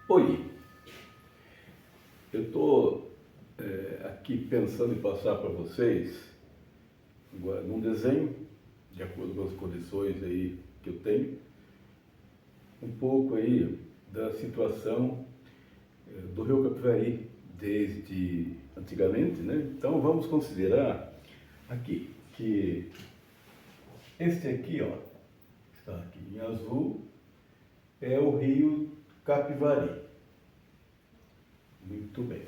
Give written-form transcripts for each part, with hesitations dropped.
Oi, eu estou aqui pensando em passar para vocês num desenho, de acordo com as condições aí que eu tenho, um pouco aí da situação do Rio Capivari desde antigamente, né? Então vamos considerar aqui que este aqui, ó, está aqui em azul, é o Rio Capivari. Muito bem.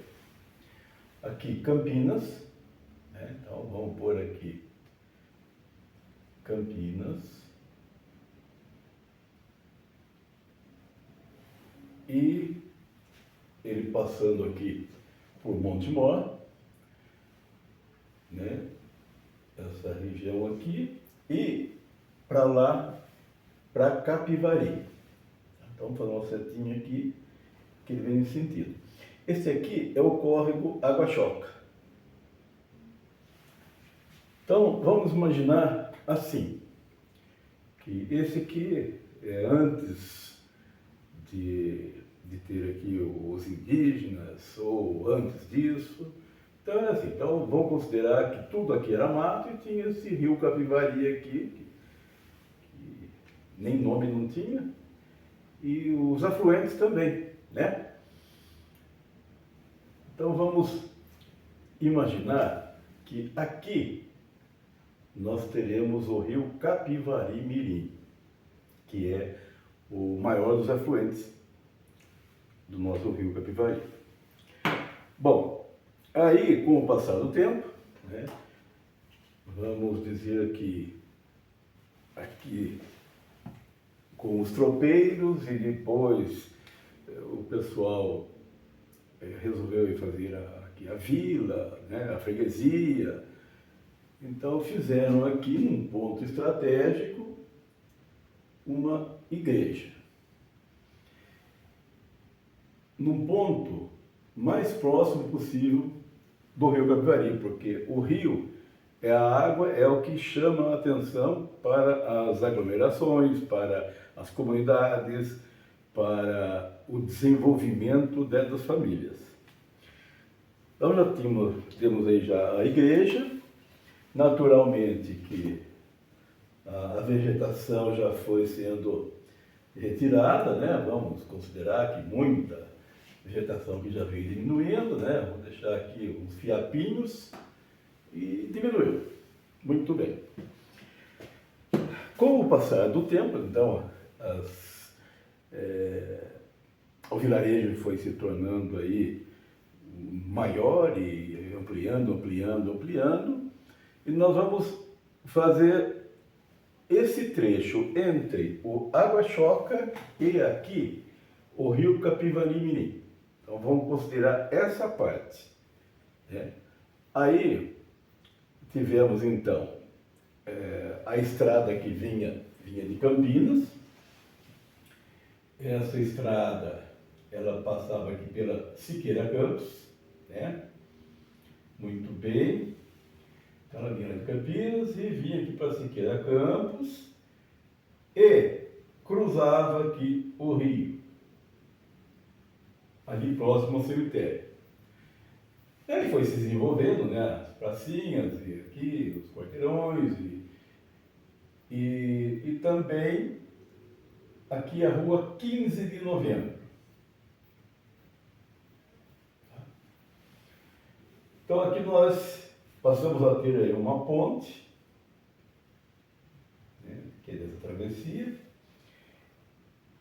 Aqui Campinas, né? Então vamos pôr aqui Campinas. E ele passando aqui por Montemor, né? Essa região aqui, e para lá, para Capivari. Então vamos fazer uma setinha aqui, que ele vem nesse sentido. Esse aqui é o córrego Água Choca. Então vamos imaginar assim, que esse aqui é antes de ter aqui os indígenas, ou antes disso. Então é assim, então vamos considerar que tudo aqui era mato e tinha esse rio Capivari aqui, que nem nome não tinha, e os afluentes também, né? Então vamos imaginar que aqui nós teremos o rio Capivari Mirim, que é o maior dos afluentes do nosso rio Capivari. Bom, aí com o passar do tempo, né, vamos dizer que aqui com os tropeiros, e depois o pessoal resolveu ir fazer aqui a vila, né, a freguesia. Então fizeram aqui, num ponto estratégico, uma igreja. Num ponto mais próximo possível do rio Capivari, porque o rio, a água é o que chama a atenção para as aglomerações, para as comunidades, para o desenvolvimento das famílias. Então já temos aí já a igreja, naturalmente que a vegetação já foi sendo retirada, né? Vamos considerar que muita vegetação que já veio diminuindo, né? Vou deixar aqui uns fiapinhos e diminuiu. Muito bem. Com o passar do tempo, então, o vilarejo foi se tornando aí maior e ampliando, e nós vamos fazer esse trecho entre o Água Choca e aqui o rio Capivari Mirim. Então vamos considerar essa parte, né? Aí tivemos então a estrada que vinha de Campinas. Essa estrada ela passava aqui pela Siqueira Campos, né? Muito bem. Então ela vinha de Campinas e vinha aqui para Siqueira Campos e cruzava aqui o rio, ali próximo ao cemitério. Ele foi se desenvolvendo, né, as pracinhas e aqui, os quarteirões e também aqui a rua 15 de novembro. Então aqui nós passamos a ter aí uma ponte, né, que é dessa travessia,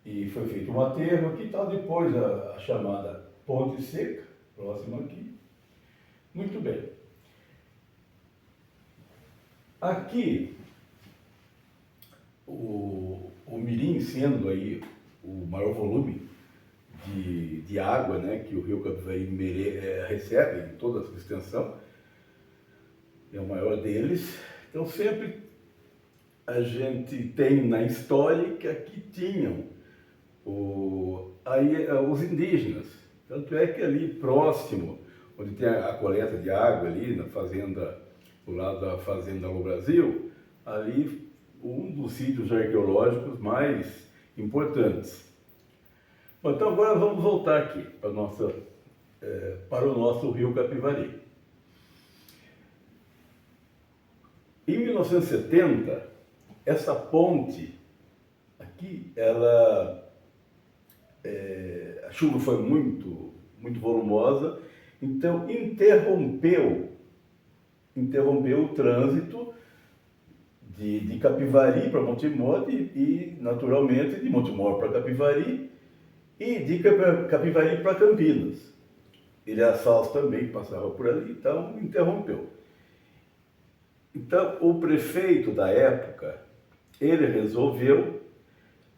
e foi feito um aterro aqui, tal, depois a chamada Ponte Seca, próximo aqui. Muito bem. Aqui, o Mirim sendo aí o maior volume de água, né, que o rio Capivari recebe em toda a sua extensão, é o maior deles. Então sempre a gente tem na história que aqui tinham os indígenas. Tanto é que ali próximo, onde tem a coleta de água ali na fazenda, do lado da Fazenda Alô Brasil, ali um dos sítios arqueológicos mais importantes. Bom, então agora vamos voltar aqui para o nosso rio Capivari. Em 1970, essa ponte aqui, a chuva foi muito volumosa, então interrompeu o trânsito de Capivari para Montemor e, naturalmente, de Montemor para Capivari e de Capivari para Campinas. Ilha-Saus também passava por ali, então interrompeu. Então, o prefeito da época, ele resolveu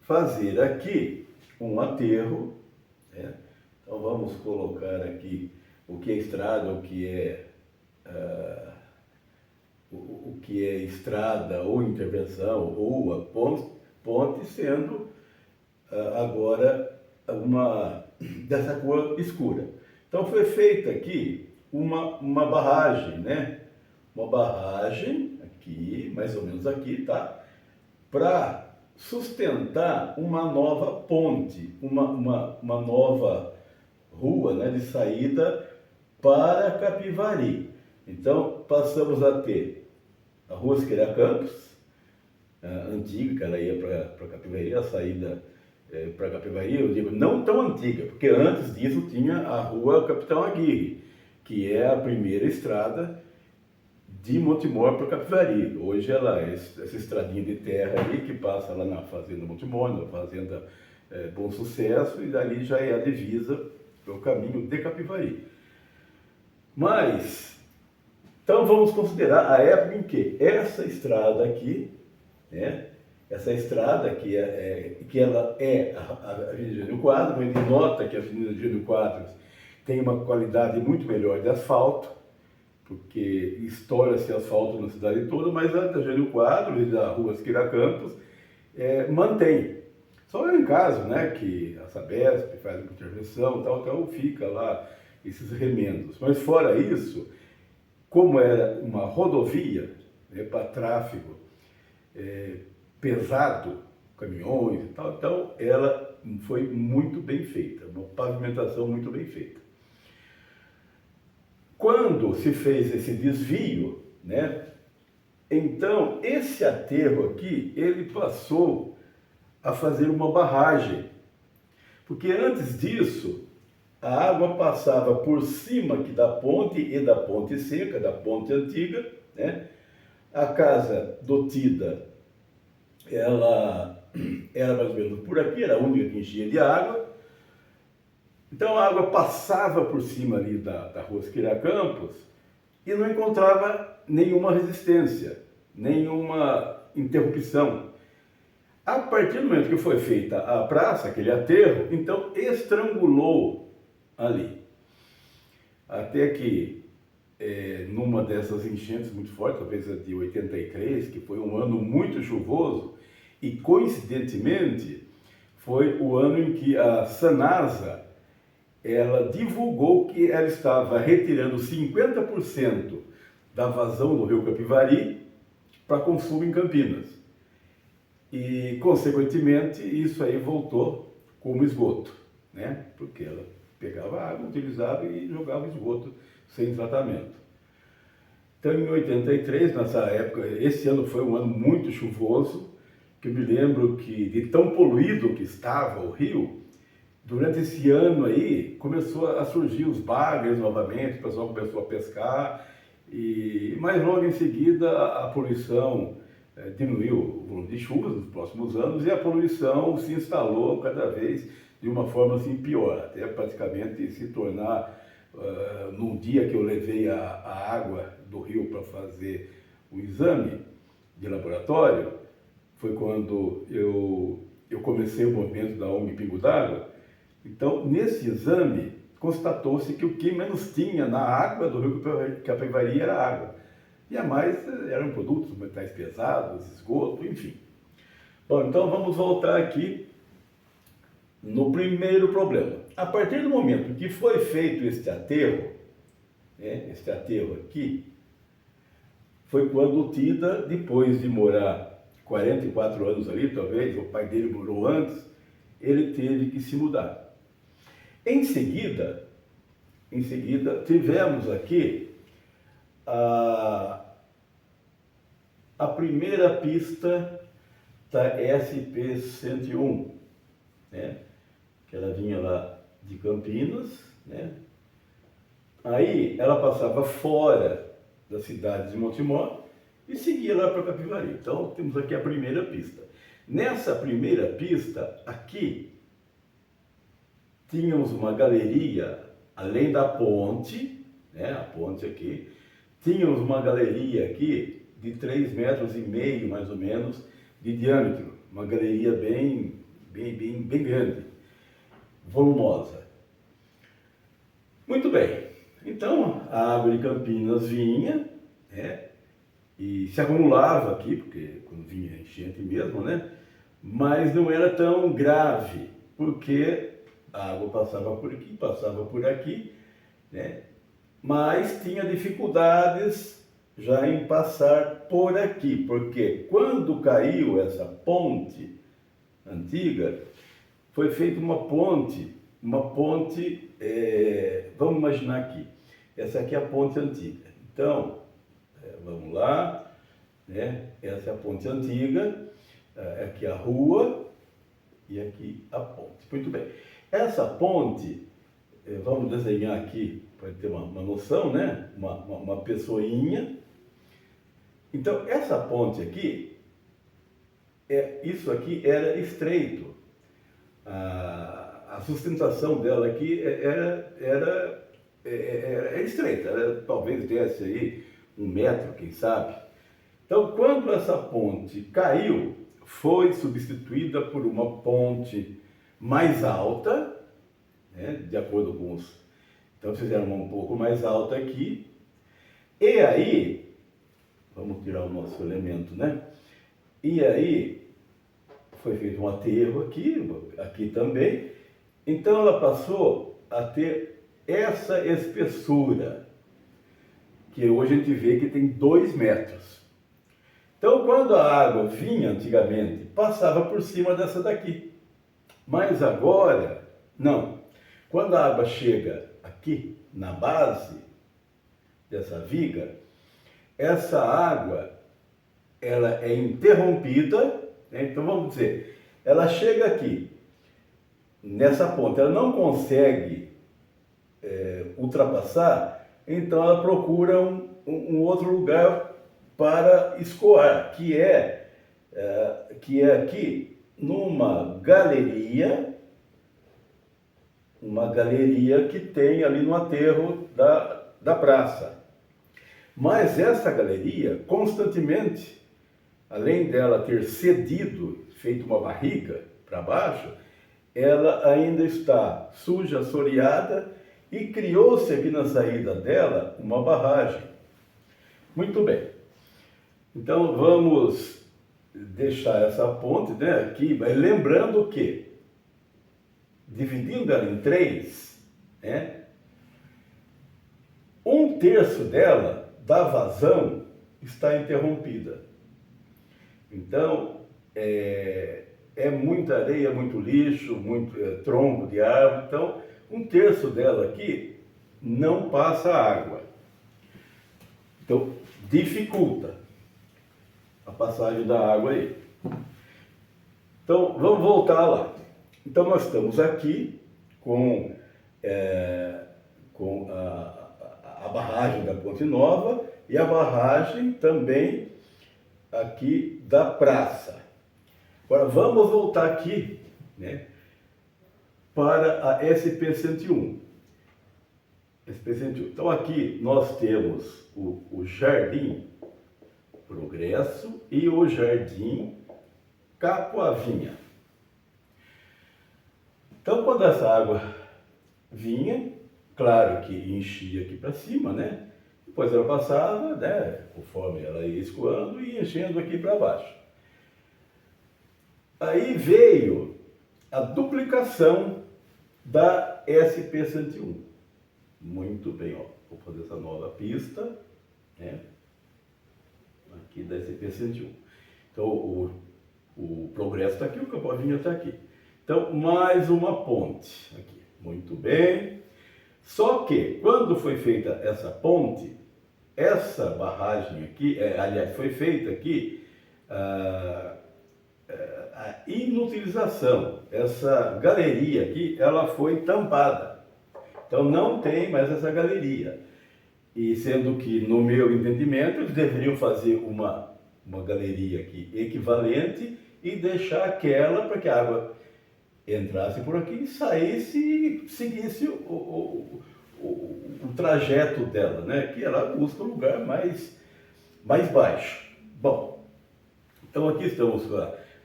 fazer aqui um aterro, né? Então vamos colocar aqui o que é estrada, o que é estrada ou intervenção ou a ponte sendo agora uma dessa cor escura. Então foi feita aqui uma barragem, né? Uma barragem aqui, mais ou menos aqui, tá? Para sustentar uma nova ponte, uma nova rua, né, de saída para Capivari. Então passamos a ter a Rua Siqueira Campos, antiga, que ela ia para Capivari, a saída para Capivari, eu digo, não tão antiga, porque antes disso tinha a Rua Capitão Aguirre, que é a primeira estrada de Montemor para Capivari. Hoje ela é essa estradinha de terra ali que passa lá na Fazenda Montemor, na Fazenda Bom Sucesso, e dali já é a divisa para o caminho de Capivari. Mas, então vamos considerar a época em que essa estrada aqui, né, essa estrada que ela é a Avenida Jânio Quadros, a gente nota que a Avenida Jânio Quadros tem uma qualidade muito melhor de asfalto, porque estoura-se asfalto na cidade toda, mas a da Jânio Quadros e da Rua Siqueira Campos mantém. Só em caso, né, que a Sabesp faz uma intervenção, então fica lá esses remendos. Mas fora isso, como era uma rodovia, né, para tráfego pesado, caminhões e tal, então ela foi muito bem feita, uma pavimentação muito bem feita. Quando se fez esse desvio, né, então esse aterro aqui, ele passou a fazer uma barragem, porque antes disso, a água passava por cima aqui da ponte e da ponte seca, da ponte antiga, né? A casa do Tida, ela era mais ou menos por aqui, era a única que enchia de água. Então a água passava por cima ali da Rua Siqueira Campos e não encontrava nenhuma resistência, nenhuma interrupção. A partir do momento que foi feita a praça, aquele aterro, então estrangulou ali. Até que numa dessas enchentes muito fortes, talvez a de 83, que foi um ano muito chuvoso, e coincidentemente foi o ano em que a Sanasa ela divulgou que ela estava retirando 50% da vazão do rio Capivari para consumo em Campinas. E, consequentemente, isso aí voltou como esgoto, né? Porque ela pegava água, utilizava e jogava esgoto sem tratamento. Então, em 83, nessa época, esse ano foi um ano muito chuvoso, que eu me lembro que, de tão poluído que estava o rio, durante esse ano aí, começou a surgir os bagres novamente, o pessoal começou a pescar, mas logo em seguida a poluição diminuiu o volume de chuvas nos próximos anos e a poluição se instalou cada vez de uma forma assim pior, até praticamente se tornar, num dia que eu levei a água do rio para fazer o exame de laboratório, foi quando eu comecei o movimento da ONG Pingo d'Água. Então, nesse exame, constatou-se que o que menos tinha na água do rio Capivari era água. E a mais eram produtos, metais pesados, esgoto, enfim. Bom, então vamos voltar aqui no primeiro problema. A partir do momento que foi feito este aterro, né, este aterro aqui, foi quando o Tida, depois de morar 44 anos ali, talvez, o pai dele morou antes, ele teve que se mudar. Em seguida, tivemos aqui a primeira pista da SP-101, né? Que ela vinha lá de Campinas, né? Aí ela passava fora da cidade de Montemor e seguia lá para Capivari. Então temos aqui a primeira pista. Nessa primeira pista, aqui, tínhamos uma galeria, além da ponte, né, a ponte aqui, tínhamos uma galeria aqui de 3,5 metros, mais ou menos, de diâmetro. Uma galeria bem grande, volumosa. Muito bem. Então, a água de Campinas vinha, né, e se acumulava aqui, porque quando vinha enchente mesmo, né, mas não era tão grave, porque a água passava por aqui, passava por aqui, né, mas tinha dificuldades já em passar por aqui, porque quando caiu essa ponte antiga, foi feita uma ponte, vamos imaginar aqui, essa aqui é a ponte antiga. Então, vamos lá, né? Essa é a ponte antiga, aqui a rua e aqui a ponte. Muito bem. Essa ponte, vamos desenhar aqui para ter uma noção, né? Uma pessoinha. Então, essa ponte aqui, isso aqui era estreito. A sustentação dela aqui era estreita, talvez desse aí 1 metro, quem sabe. Então, quando essa ponte caiu, foi substituída por uma ponte mais alta, né, de acordo com os... Então, fizeram uma um pouco mais alta aqui. E aí, vamos tirar o nosso elemento, né? E aí, foi feito um aterro aqui também. Então, ela passou a ter essa espessura, que hoje a gente vê que tem 2 metros. Então, quando a água vinha antigamente, passava por cima dessa daqui. Mas agora, não. Quando a água chega aqui, na base dessa viga, essa água, ela é interrompida, né? Então, vamos dizer, ela chega aqui, nessa ponta, ela não consegue ultrapassar, então ela procura um outro lugar para escoar, que é aqui numa galeria, uma galeria que tem ali no aterro da praça. Mas essa galeria, constantemente, além dela ter cedido, feito uma barriga para baixo, ela ainda está suja, assoreada, e criou-se aqui na saída dela uma barragem. Muito bem. Então vamos deixar essa ponte, né, aqui, mas lembrando que, dividindo ela em 3, né, 1/3 dela, da vazão, está interrompida. Então, é muita areia, muito lixo, muito tronco de árvore. Então, 1/3 dela aqui não passa água. Então, dificulta a passagem da água aí. Então, vamos voltar lá. Então, nós estamos aqui com a barragem da Ponte Nova e a barragem também aqui da praça. Agora, vamos voltar aqui, né, para a SP-101. SP-101. Então, aqui nós temos o Jardim Progresso e o Jardim Capoavinha. Então, quando essa água vinha, claro que enchia aqui para cima, né? Depois ela passava, né, conforme ela ia escoando e enchendo aqui para baixo. Aí veio a duplicação da SP-101. Muito bem, ó. Vou fazer essa nova pista, né? Aqui da SP-101. Então, o Progresso está aqui, o Capoavinha está aqui. Então, mais uma ponte aqui. Muito bem. Só que, quando foi feita essa ponte, essa barragem aqui, aliás, foi feita aqui a inutilização. Essa galeria aqui, ela foi tampada. Então não tem mais essa galeria. E sendo que, no meu entendimento, eles deveriam fazer uma galeria aqui equivalente e deixar aquela para que a água entrasse por aqui e saísse e seguisse o trajeto dela, né? Que ela busca um lugar mais baixo. Bom, então aqui estamos com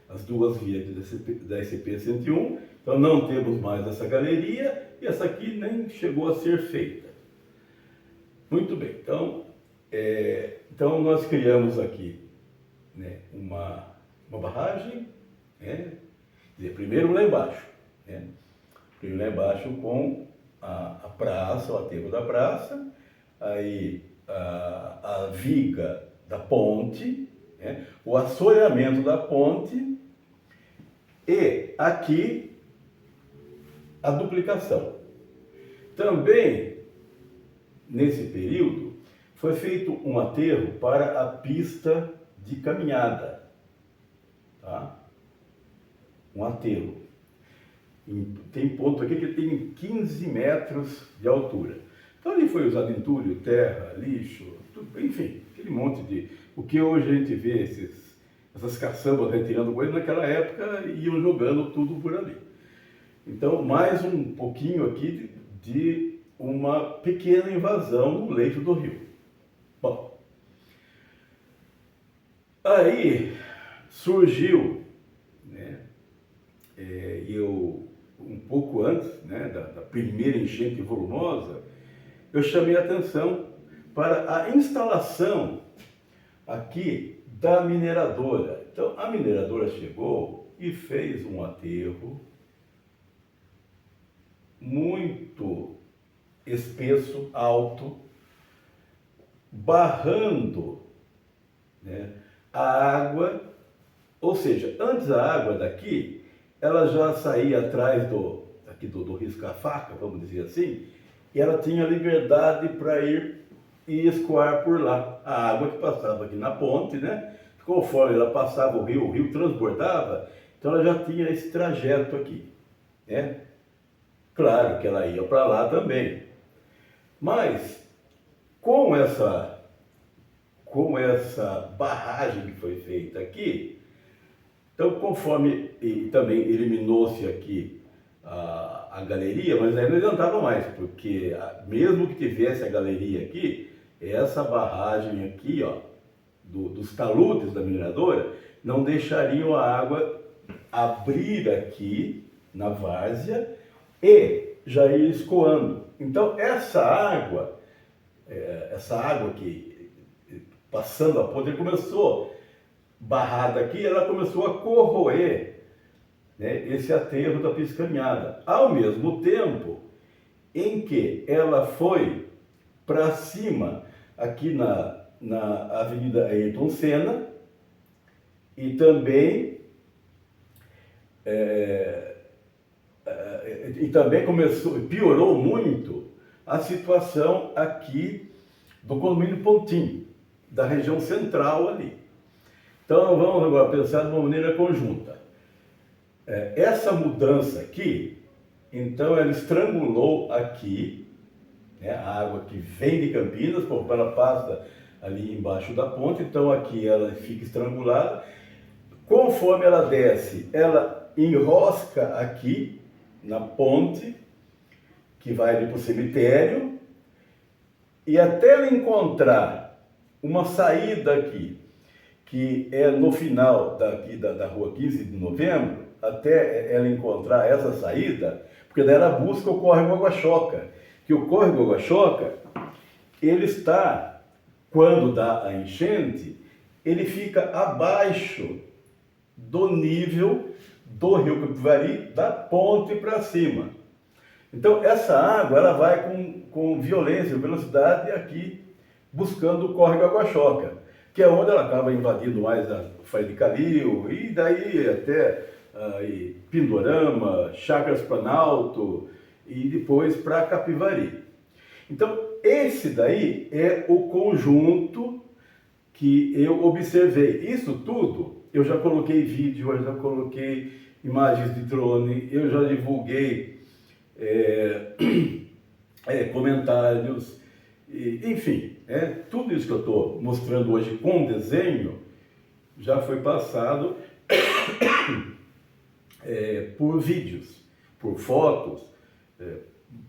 as duas vias da SCP-101, então não temos mais essa galeria e essa aqui nem chegou a ser feita. Muito bem, então nós criamos aqui, né, uma barragem, né? Primeiro lá embaixo, né? Primeiro lá embaixo com a praça, o aterro da praça, aí a viga da ponte, né? O assoreamento da ponte e aqui a duplicação. Também, nesse período, foi feito um aterro para a pista de caminhada, tá? Um aterro. Tem ponto aqui que tem 15 metros de altura. Então ali foi usado entulho, terra, lixo, tudo, enfim, aquele monte de... O que hoje a gente vê, essas caçambas retirando coisa, naquela época iam jogando tudo por ali. Então, mais um pouquinho aqui de uma pequena invasão no leito do rio. Bom, aí surgiu, né, um pouco antes, né, da primeira enchente volumosa, eu chamei a atenção para a instalação aqui da mineradora. Então, a mineradora chegou e fez um aterro muito espesso, alto, barrando, né, a água, ou seja, antes a água daqui, ela já saía atrás do risca-faca, vamos dizer assim, e ela tinha liberdade para ir e escoar por lá. A água que passava aqui na ponte, né, conforme ela passava o rio transbordava, então ela já tinha esse trajeto aqui, né? Claro que ela ia para lá também. Mas, com essa barragem que foi feita aqui, então conforme, e também eliminou-se aqui a galeria, mas aí não adiantava mais, porque mesmo que tivesse a galeria aqui, essa barragem aqui, ó, dos taludes da mineradora, não deixariam a água abrir aqui na várzea e já ir escoando. Então essa água que passando a ponte começou barrada aqui, ela começou a corroer, né, esse aterro da pista caminhada. Ao mesmo tempo em que ela foi para cima aqui na Avenida Ayrton Senna e também piorou muito a situação aqui do condomínio Pontim, da região central ali. Então vamos agora pensar de uma maneira conjunta. Essa mudança aqui, então ela estrangulou aqui, né, a água que vem de Campinas, ela passa ali embaixo da ponte, então aqui ela fica estrangulada. Conforme ela desce, ela enrosca aqui na ponte, que vai ali para o cemitério, e até ela encontrar uma saída aqui, que é no final da rua 15 de novembro, até ela encontrar essa saída, porque daí ela busca o córrego Água-Choca, que o córrego Água-Choca, ele está, quando dá a enchente, ele fica abaixo do nível do rio Capivari, da ponte para cima. Então essa água ela vai com violência, velocidade aqui, buscando o córrego Água-Choca, que é onde ela acaba invadindo mais a Faria de Calil, e daí até Pindorama, Chacras Planalto, e depois para Capivari. Então, esse daí é o conjunto que eu observei. Isso tudo, eu já coloquei vídeo, eu já coloquei imagens de drone, eu já divulguei comentários, enfim, tudo isso que eu estou mostrando hoje com desenho já foi passado por vídeos, por fotos,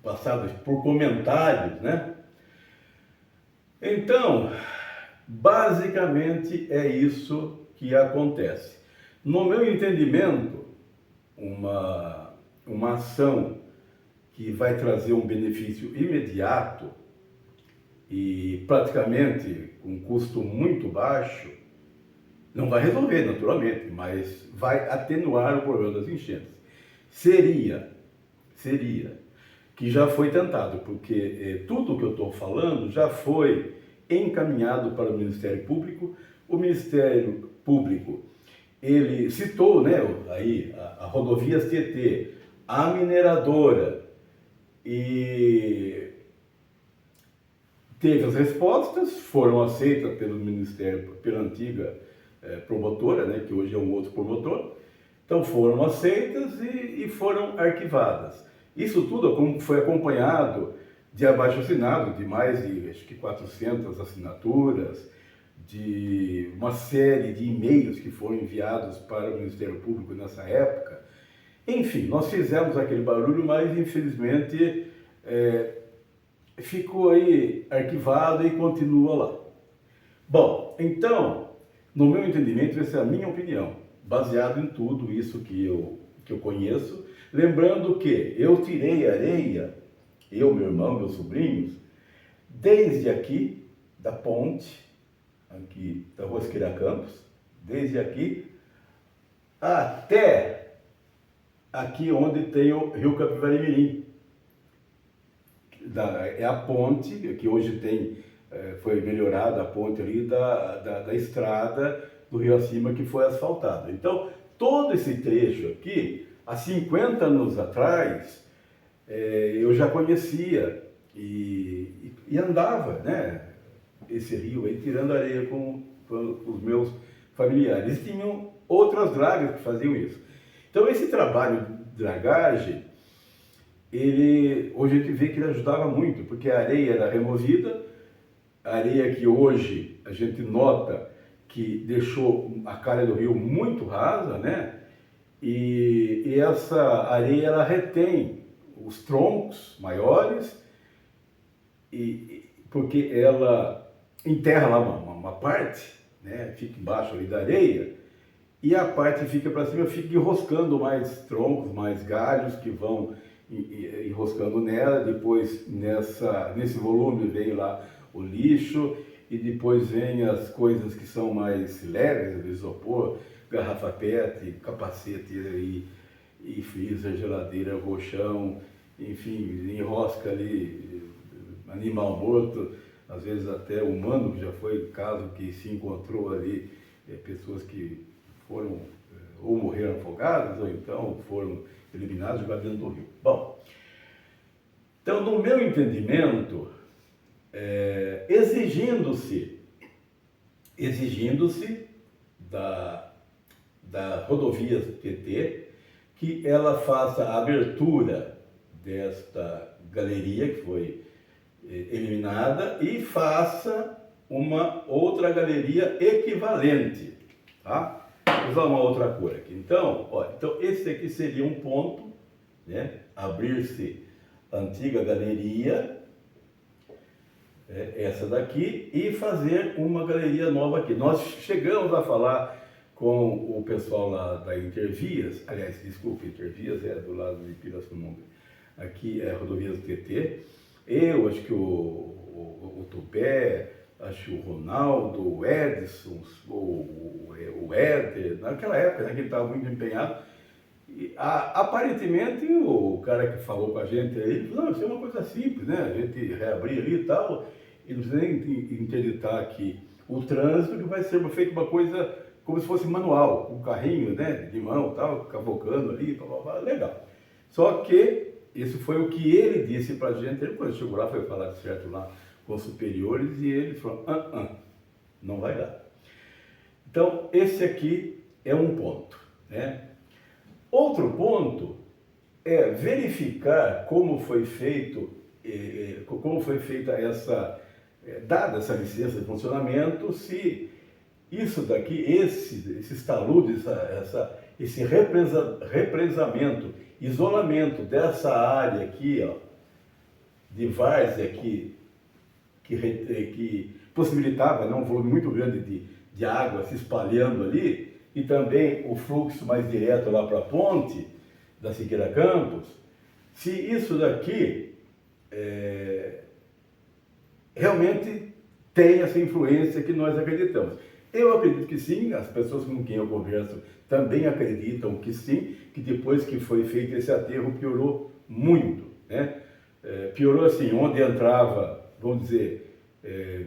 passadas por comentários, né? Então, basicamente é isso que acontece. No meu entendimento, uma ação que vai trazer um benefício imediato e praticamente com um custo muito baixo, não vai resolver naturalmente, mas vai atenuar o problema das enchentes. Seria que já foi tentado, porque tudo que eu estou falando já foi encaminhado para o Ministério Público. O Ministério Público, ele citou, né, aí, a Rodovias Tietê, a mineradora, e teve as respostas, foram aceitas pelo Ministério, pela antiga promotora, né, que hoje é um outro promotor. Então foram aceitas e foram arquivadas. Isso tudo foi acompanhado de abaixo-assinado, de mais de, acho que 400 assinaturas, de uma série de e-mails que foram enviados para o Ministério Público nessa época. Enfim, nós fizemos aquele barulho, mas infelizmente ficou aí arquivado e continua lá. Bom, então, no meu entendimento, essa é a minha opinião, baseado em tudo isso que eu conheço. Lembrando que eu tirei areia, eu, meu irmão, meus sobrinhos, desde aqui, da ponte, aqui da Rua Siqueira Campos, desde aqui até aqui onde tem o Rio Capivari Mirim. É a ponte, que hoje foi melhorada a ponte ali da estrada do rio acima que foi asfaltada. Então, todo esse trecho aqui, há 50 anos atrás, eu já conhecia e andava, né, esse rio aí, tirando areia com os meus familiares. E tinham outras dragas que faziam isso. Então, esse trabalho de dragagem, hoje a gente vê que ele ajudava muito, porque a areia era removida, a areia que hoje a gente nota que deixou a calha do rio muito rasa, né? E essa areia, ela retém os troncos maiores, porque ela enterra lá uma parte, né? Fica embaixo ali da areia, e a parte que fica para cima fica enroscando mais troncos, mais galhos que vão enroscando nela. Depois nesse volume vem lá o lixo, e depois vem as coisas que são mais leves, isopor, garrafa PET, capacete e freezer, geladeira, colchão, enfim, enrosca ali animal morto, às vezes até humano, que já foi caso que se encontrou ali pessoas que foram ou morreram afogadas ou então foram eliminados, jogados dentro do rio. Bom, então, no meu entendimento, exigindo-se da rodovia PT que ela faça a abertura desta galeria que foi eliminada e faça uma outra galeria equivalente, tá? Vou usar uma outra cor aqui. Então, então esse aqui seria um ponto, né? Abrir-se a antiga galeria, essa daqui, e fazer uma galeria nova aqui. Nós chegamos a falar com o pessoal lá da Intervias, aliás, desculpe, Intervias é do lado de Pirassununga, aqui é Rodovias TT, eu, acho que o Tupé, acho que o Ronaldo, o Edson, o Éder, naquela época, né, que ele estava muito empenhado. E, aparentemente, o cara que falou com a gente aí, ele falou: não, isso é uma coisa simples, né? A gente reabrir ali e tal, e não precisa nem interditar aqui o trânsito, que vai ser feito uma coisa como se fosse manual, com um carrinho, né, de mão e tal, cavocando ali, blá, blá, blá, legal. Só que isso foi o que ele disse para a gente. Ele, quando chegou lá, foi falar de certo lá com os superiores e ele falou, não vai dar. Então, esse aqui é um ponto, né? Outro ponto é verificar como foi feito, como foi feita dada essa licença de funcionamento, se isso daqui, esses taludes, esse represamento, isolamento dessa área aqui, ó, de várzea que possibilitava, né, um volume muito grande de água se espalhando ali, e também o fluxo mais direto lá para a ponte da Siqueira Campos, se isso daqui realmente tem essa influência que nós acreditamos. Eu acredito que sim, as pessoas com quem eu converso também acreditam que sim, que depois que foi feito esse aterro piorou muito, né? Piorou assim, onde entrava, vamos dizer,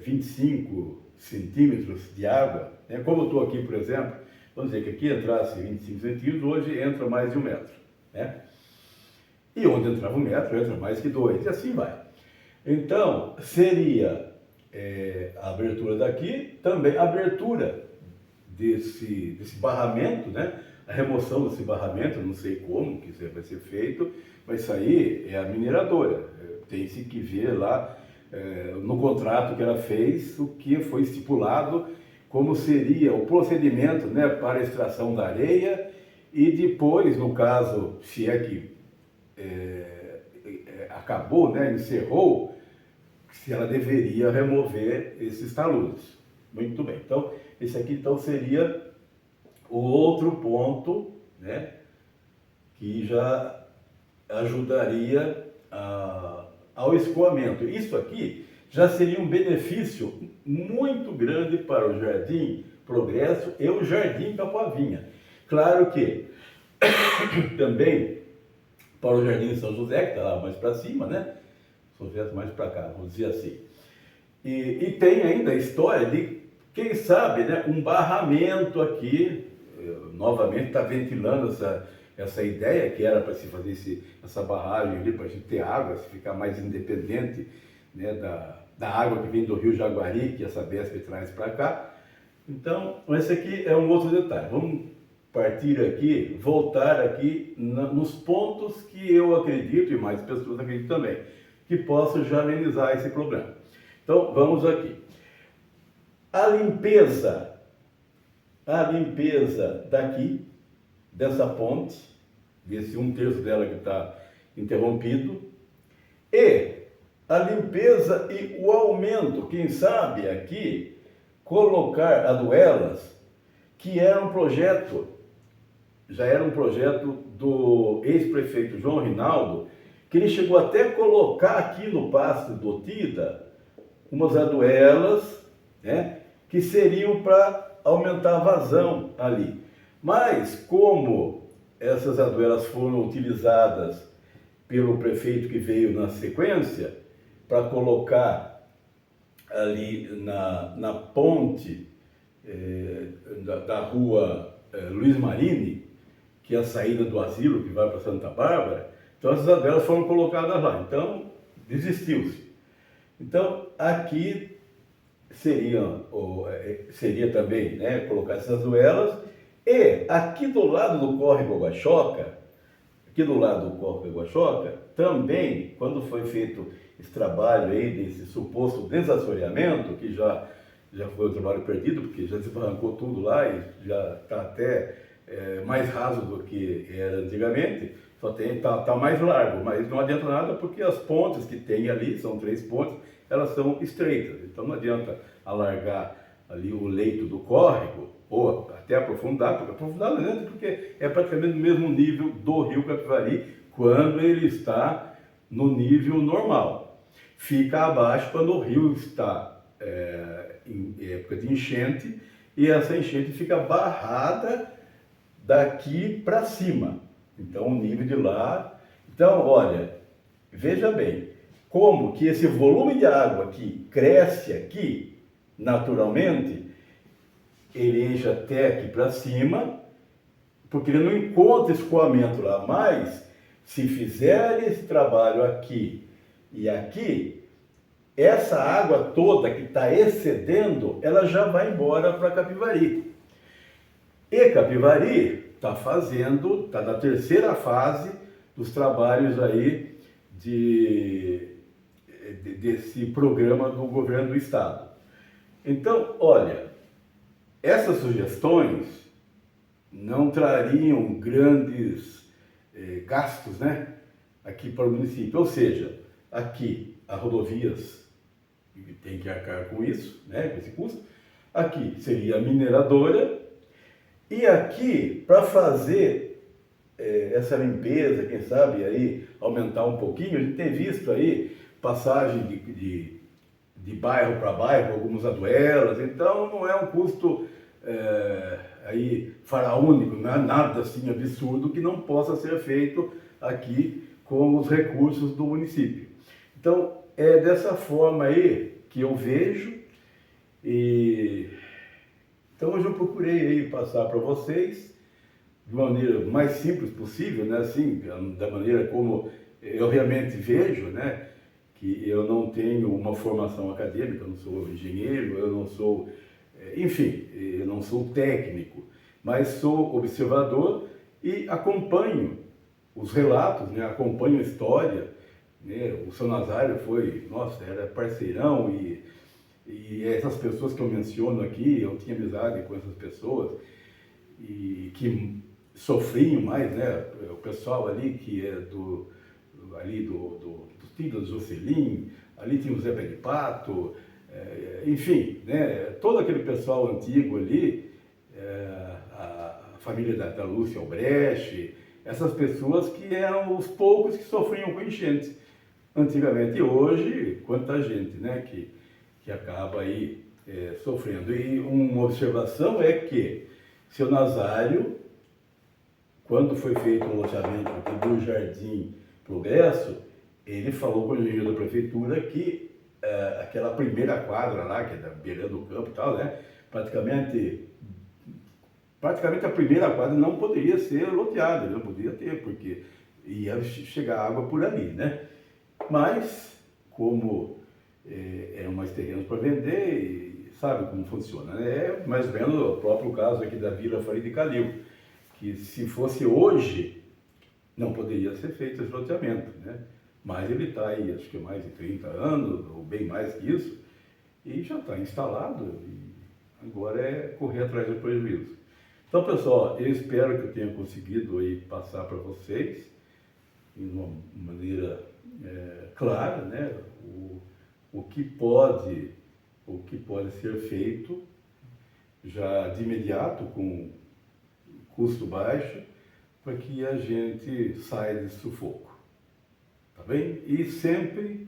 25 centímetros de água, né? Como eu estou aqui, por exemplo, vamos dizer que aqui entrasse 25 centímetros, hoje entra mais de 1 metro, né? E onde entrava 1 metro, entra mais que 2, e assim vai. Então, seria a abertura daqui, também a abertura desse barramento, né? A remoção desse barramento, não sei como que isso vai ser feito, mas isso aí é a mineradora. Tem-se que ver lá no contrato que ela fez, o que foi estipulado, como seria o procedimento, né, para a extração da areia e depois, no caso, se é que acabou, né, encerrou, se ela deveria remover esses taludes. Muito bem. Então, esse aqui então seria o outro ponto, né, que já ajudaria ao escoamento. Isso aqui já seria um benefício muito grande para o Jardim Progresso e o Jardim Capoavinha. Claro que também para o Jardim São José, que está lá mais para cima, né? São José mais para cá, vamos dizer assim. E tem ainda a história de, quem sabe, né, um barramento aqui, novamente está ventilando essa ideia que era para se fazer essa barragem ali, para a gente ter água, se ficar mais independente, né, da água que vem do Rio Jaguari, que essa Sabesp traz para cá. Então, esse aqui é um outro detalhe. Vamos partir aqui, voltar aqui nos pontos que eu acredito, e mais pessoas acreditam também, que possam já amenizar esse problema. Então, vamos aqui. A limpeza daqui, dessa ponte, desse 1/3 dela que está interrompido, e a limpeza e o aumento, quem sabe aqui, colocar aduelas, que era um projeto, já era um projeto do ex-prefeito João Rinaldo, que ele chegou até a colocar aqui no pasto do Tida umas aduelas, né, que seriam para aumentar a vazão ali. Mas como essas aduelas foram utilizadas pelo prefeito que veio na sequência, para colocar ali na ponte da rua Luiz Marini, que é a saída do asilo que vai para Santa Bárbara, então essas aduelas foram colocadas lá, então desistiu-se. Então aqui seria também, né, colocar essas aduelas, e aqui do lado do córrego Guaxoca, também, quando foi feito esse trabalho aí, desse suposto desassoreamento, que já foi um trabalho perdido, porque já desbarrancou tudo lá e já está até mais raso do que era antigamente, só tá mais largo, mas não adianta nada porque as pontes que tem ali, são 3 pontes, elas são estreitas, então não adianta alargar ali o leito do córrego, ou até aprofundar, porque aprofundar não adianta, porque é praticamente no mesmo nível do rio Capivari, quando ele está no nível normal. Fica abaixo quando o rio está em época de enchente, e essa enchente fica barrada daqui para cima. Então o nível de lá... Então, olha, veja bem, como que esse volume de água que cresce aqui, naturalmente, ele enche até aqui para cima, porque ele não encontra escoamento lá, mas se fizer esse trabalho aqui e aqui, essa água toda que está excedendo, ela já vai embora para Capivari. E Capivari está na terceira fase dos trabalhos aí desse programa do governo do estado. Então, olha, essas sugestões não trariam grandes gastos, né, aqui para o município. Ou seja, aqui as rodovias tem que arcar com isso, né, com esse custo. Aqui seria a mineradora e aqui para fazer essa limpeza, quem sabe aí aumentar um pouquinho. A gente tem visto aí passagem de bairro para bairro, algumas aduelas, então não é um custo aí faraônico, não é nada assim absurdo que não possa ser feito aqui com os recursos do município. Então é dessa forma aí que eu vejo, e então hoje eu procurei aí passar para vocês de maneira mais simples possível, né, assim, da maneira como eu realmente vejo, né, que eu não tenho uma formação acadêmica, eu não sou engenheiro, eu não sou, enfim, eu não sou técnico, mas sou observador e acompanho os relatos, né, acompanho a história, né. O seu Nazário foi, nossa, era parceirão e essas pessoas que eu menciono aqui, eu tinha amizade com essas pessoas e que sofriam mais, né, o pessoal ali que é dos filhos do Jocelyn, ali tinha o Zé Pé de Pato, enfim, né, todo aquele pessoal antigo ali, a família da Lúcia Albrecht, essas pessoas que eram os poucos que sofriam com enchentes antigamente. E hoje, quanta gente, né, que acaba aí sofrendo. E uma observação é que seu Nazário, quando foi feito o loteamento aqui do Jardim Progresso, ele falou com o engenheiro da prefeitura que aquela primeira quadra lá, que é da beira do campo e tal, né, praticamente a primeira quadra não poderia ser loteada, não podia ter, porque ia chegar água por ali, né? Mas, como é mais terrenos para vender, e sabe como funciona, né? É mais ou menos o próprio caso aqui da Vila Farid Calil, que se fosse hoje, não poderia ser feito esse loteamento, né? Mas ele está aí, acho que mais de 30 anos, ou bem mais que isso, e já está instalado, e agora é correr atrás do prejuízo. Então, pessoal, eu espero que eu tenha conseguido aí passar para vocês, de uma maneira clara, né, o que pode ser feito já de imediato, com custo baixo, para que a gente saia desse sufoco, tá bem? E sempre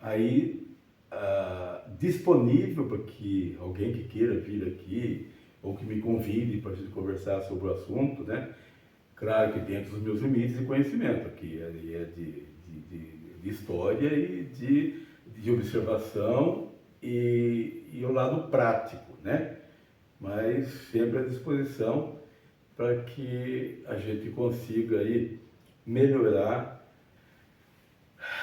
aí disponível para que alguém que queira vir aqui ou que me convide para a gente conversar sobre o assunto, né? Claro que dentro dos meus limites de conhecimento, aqui é de história e de observação e o lado prático, né? Mas sempre à disposição para que a gente consiga aí melhorar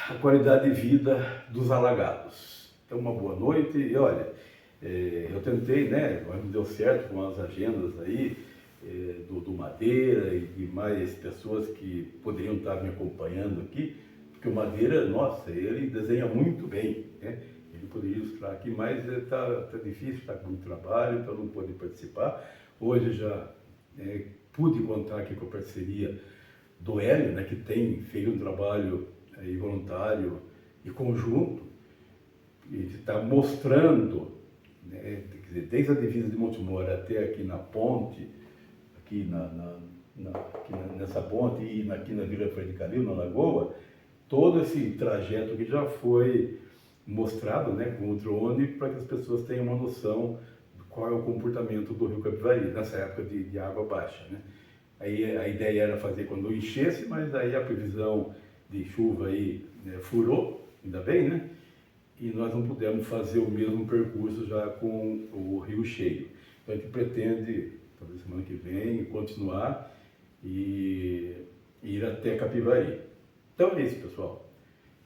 a qualidade de vida dos alagados. Então, uma boa noite e olha, eu tentei, né, mas não deu certo com as agendas aí, do Madeira e de mais pessoas que poderiam estar me acompanhando aqui, porque o Madeira, nossa, ele desenha muito bem, né? Ele poderia ilustrar aqui, mas está difícil, está com muito trabalho, então não pôde participar. Hoje já pude contar aqui com a parceria do Hélio, né, que tem feito um trabalho aí voluntário e conjunto, e está mostrando, né, quer dizer, desde a divisa de Montemor até aqui na ponte, aqui nessa ponte e aqui na Vila Farid Calil, na Lagoa, todo esse trajeto que já foi mostrado, né, com o drone, para que as pessoas tenham uma noção de qual é o comportamento do rio Capivari nessa época de água baixa, né? Aí a ideia era fazer quando enchesse, mas aí a previsão de chuva aí, né, furou, ainda bem, né? E nós não pudemos fazer o mesmo percurso já com o rio cheio. Então a gente pretende, talvez semana que vem, continuar e ir até Capivari. Então é isso, pessoal.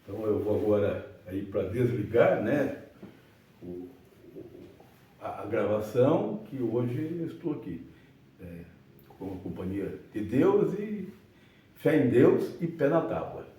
Então eu vou agora aí para desligar, né, a gravação, que hoje eu estou aqui com a companhia de Deus e fé em Deus e pé na tábua.